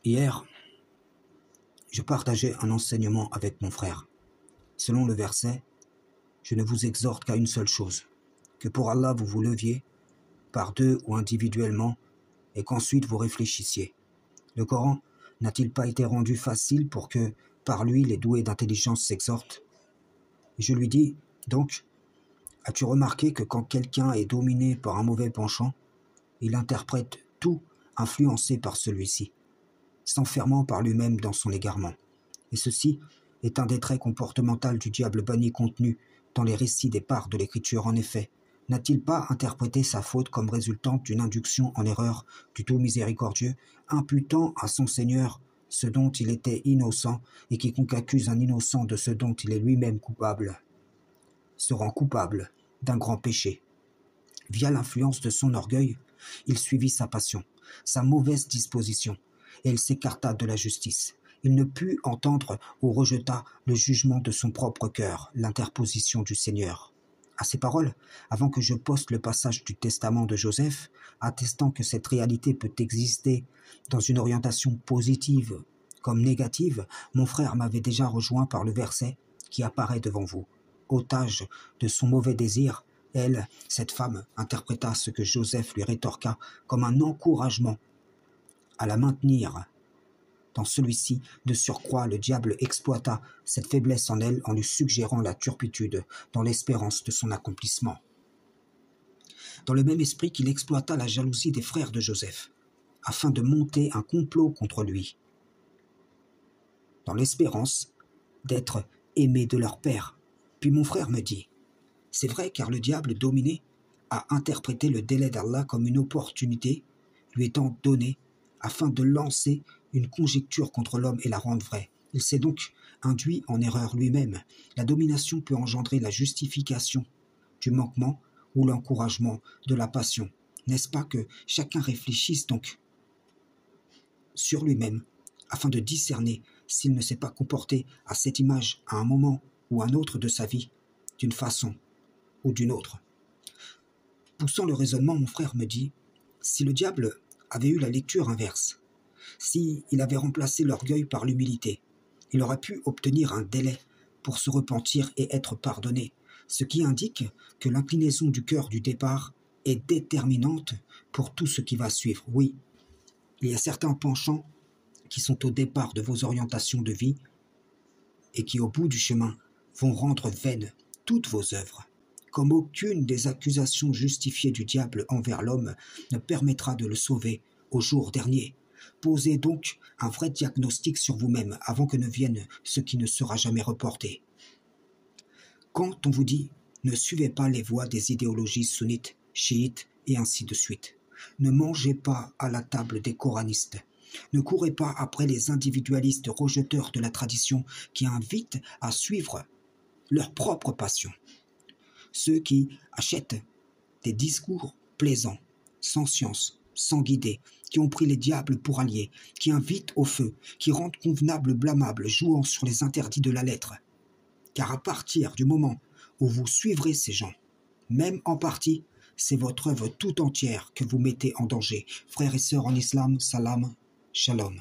Hier, je partageais un enseignement avec mon frère. Selon le verset, je ne vous exhorte qu'à une seule chose, que pour Allah vous vous leviez, par deux ou individuellement, et qu'ensuite vous réfléchissiez. Le Coran n'a-t-il pas été rendu facile pour que, par lui, les doués d'intelligence s'exhortent? Et je lui dis, donc, as-tu remarqué que quand quelqu'un est dominé par un mauvais penchant, il interprète tout influencé par celui-ci, s'enfermant par lui-même dans son égarement. Et ceci est un des traits comportementaux du diable banni contenu dans les récits des parts de l'Écriture. En effet, n'a-t-il pas interprété sa faute comme résultante d'une induction en erreur du tout miséricordieux, imputant à son Seigneur ce dont il était innocent, et quiconque accuse un innocent de ce dont il est lui-même coupable se rend coupable d'un grand péché. Via l'influence de son orgueil, il suivit sa passion, sa mauvaise disposition, et il s'écarta de la justice. Il ne put entendre ou rejeta le jugement de son propre cœur, l'interposition du Seigneur. À ces paroles, avant que je poste le passage du testament de Joseph, attestant que cette réalité peut exister dans une orientation positive comme négative, mon frère m'avait déjà rejoint par le verset qui apparaît devant vous. Otage de son mauvais désir, elle, cette femme, interpréta ce que Joseph lui rétorqua comme un encouragement à la maintenir dans celui-ci. De surcroît, le diable exploita cette faiblesse en elle en lui suggérant la turpitude dans l'espérance de son accomplissement. Dans le même esprit qu'il exploita la jalousie des frères de Joseph, afin de monter un complot contre lui, dans l'espérance d'être aimé de leur père. Puis mon frère me dit, c'est vrai, car le diable dominé a interprété le délai d'Allah comme une opportunité lui étant donnée afin de lancer une conjecture contre l'homme et la rendre vraie. Il s'est donc induit en erreur lui-même. La domination peut engendrer la justification du manquement ou l'encouragement de la passion. N'est-ce pas que chacun réfléchisse donc sur lui-même afin de discerner s'il ne s'est pas comporté à cette image à un moment ou un autre de sa vie, d'une façon ou d'une autre. Poussant le raisonnement, mon frère me dit, si le diable avait eu la lecture inverse, si il avait remplacé l'orgueil par l'humilité, il aurait pu obtenir un délai pour se repentir et être pardonné, ce qui indique que l'inclinaison du cœur du départ est déterminante pour tout ce qui va suivre. Oui, il y a certains penchants qui sont au départ de vos orientations de vie et qui, au bout du chemin, vont rendre vaines toutes vos œuvres. Comme aucune des accusations justifiées du diable envers l'homme ne permettra de le sauver au jour dernier. Posez donc un vrai diagnostic sur vous-même avant que ne vienne ce qui ne sera jamais reporté. Quand on vous dit « ne suivez pas les voies des idéologies sunnites, chiites et ainsi de suite », ne mangez pas à la table des coranistes. Ne courez pas après les individualistes rejeteurs de la tradition qui invitent à suivre leur propre passion. Ceux qui achètent des discours plaisants, sans science, sans guider, qui ont pris les diables pour alliés, qui invitent au feu, qui rendent convenable blâmable, jouant sur les interdits de la lettre. Car à partir du moment où vous suivrez ces gens, même en partie, c'est votre œuvre tout entière que vous mettez en danger. Frères et sœurs en islam, salam, shalom.